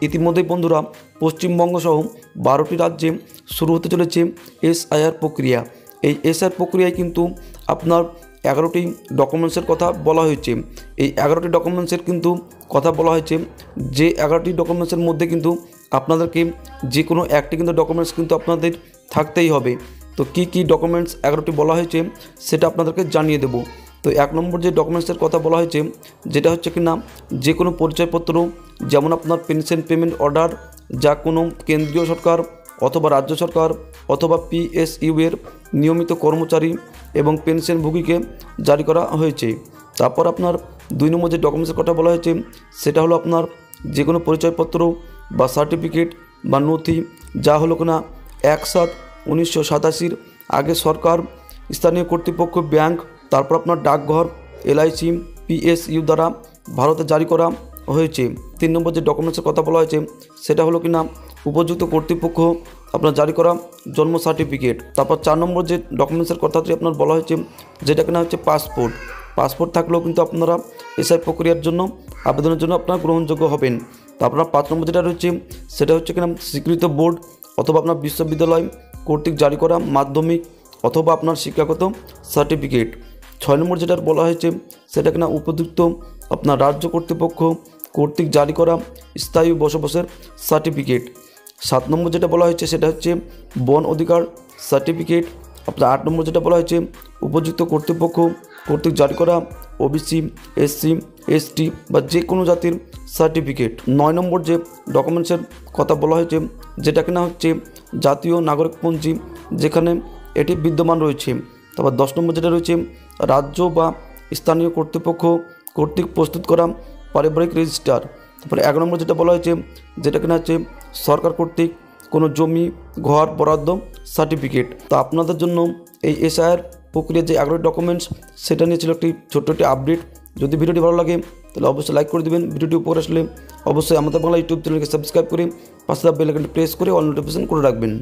ইতিমধ্যেই বন্ধুরা পশ্চিমবঙ্গ সহ 12টি রাজ্যে শুরু হতে চলেছে এসআইআর প্রক্রিয়া। এই এসআইআর প্রক্রিয়ায় কিন্তু আপনার 11টি ডকুমেন্টসের কথা বলা হয়েছে। এই 11টি ডকুমেন্টসের কিন্তু কথা বলা হয়েছে, যে 11টি ডকুমেন্টসের মধ্যে কিন্তু আপনাদেরকে যে কোনো একটি কিন্তু ডকুমেন্টস কিন্তু আপনাদের থাকতেই হবে। তো কী কী ডকুমেন্টস 11টি বলা হয়েছে সেটা আপনাদেরকে জানিয়ে দেব। তো 1 নম্বর যে ডকুমেন্টসের কথা বলা হয়েছে, যেটা হচ্ছে কি না, যে কোনো পরিচয়পত্র, যেমন আপনার পেনশন পেমেন্ট অর্ডার, যা কোনো কেন্দ্রীয় সরকার অথবা রাজ্য সরকার অথবা পিএসইউ এর নিয়মিত কর্মচারী এবং পেনশনভোগীকে জারি করা হয়েছে। তারপর আপনার 2 নম্বর যে ডকুমেন্টসের কথা বলা হয়েছে, সেটা হলো আপনার যে কোনো পরিচয়পত্র বা সার্টিফিকেট বা নথি, যা হলো কিনা 1/7/1987 আগে সরকার, স্থানীয় কর্তৃপক্ষ, ব্যাংক, তারপর আপনার ডাকঘর, এলআইসি, পিএসইউ দ্বারা ভারতে জারি করা হয়েছে। 3 নম্বর যে ডকুমেন্টসের কথা বলা হয়েছে, সেটা হলো কিনা উপযুক্ত কর্তৃপক্ষ আপনার জারি করা জন্ম সার্টিফিকেট। তারপর 4 নম্বর যে ডকুমেন্টসের কথাটি আপনার বলা হয়েছে, যেটা কিনা হচ্ছে পাসপোর্ট থাকলেও কিন্তু আপনারা এসআই প্রক্রিয়ার জন্য আবেদনের জন্য আপনারা গ্রহণযোগ্য হবেন। তারপর 5 নম্বর যেটা রয়েছে, সেটা হচ্ছে কিনা স্বীকৃত বোর্ড অথবা আপনার বিশ্ববিদ্যালয় কর্তৃক জারি করা মাধ্যমিক অথবা আপনার শিক্ষাগত সার্টিফিকেট। 6 নম্বর যেটা বলা হয়েছে, সেটা কিনা উপযুক্ত আপনার রাজ্য কর্তৃপক্ষ কর্তৃক জারি করা স্থায়ী বসবাসের সার্টিফিকেট। 7 নম্বর যেটা বলা হয়েছে, সেটা হচ্ছে বন অধিকার সার্টিফিকেট। আপনার 8 নম্বর যেটা বলা হয়েছে, উপযুক্ত কর্তৃপক্ষ কর্তৃক জারি করা ওবিসি, এসসি, এসটি বা যে কোনো জাতির সার্টিফিকেট। 9 নম্বর যে ডকুমেন্টসের কথা বলা হয়েছে, যেটা কিনা হচ্ছে জাতীয় নাগরিকপঞ্জি, যেখানে এটি বিদ্যমান রয়েছে। তারপর 10 নম্বর যেটা রয়েছে, রাজ্য বা স্থানীয় কর্তৃপক্ষ কর্তৃক প্রস্তুত করা পারিবারিক রেজিস্টার। তারপরে 11 নম্বর যেটা বলা হয়েছে, যেটা কিনা হচ্ছে সরকার কর্তৃক কোনো জমি ঘর বরাদ্দ সার্টিফিকেট। তো আপনাদের জন্য এই এসআইআর প্রক্রিয়ার যে 11টি ডকুমেন্টস, সেটা নিয়ে ছিল একটি ছোট্ট একটি আপডেট। যদি ভিডিওটি ভালো লাগে তাহলে অবশ্যই লাইক করে দেবেন। ভিডিওটি উপরে আসলে অবশ্যই আমাদের বাংলা ইউটিউব চ্যানেলকে সাবস্ক্রাইব করে পাশে বেল আইকনটি প্রেস করে অল নোটিফিকেশন করে রাখবেন।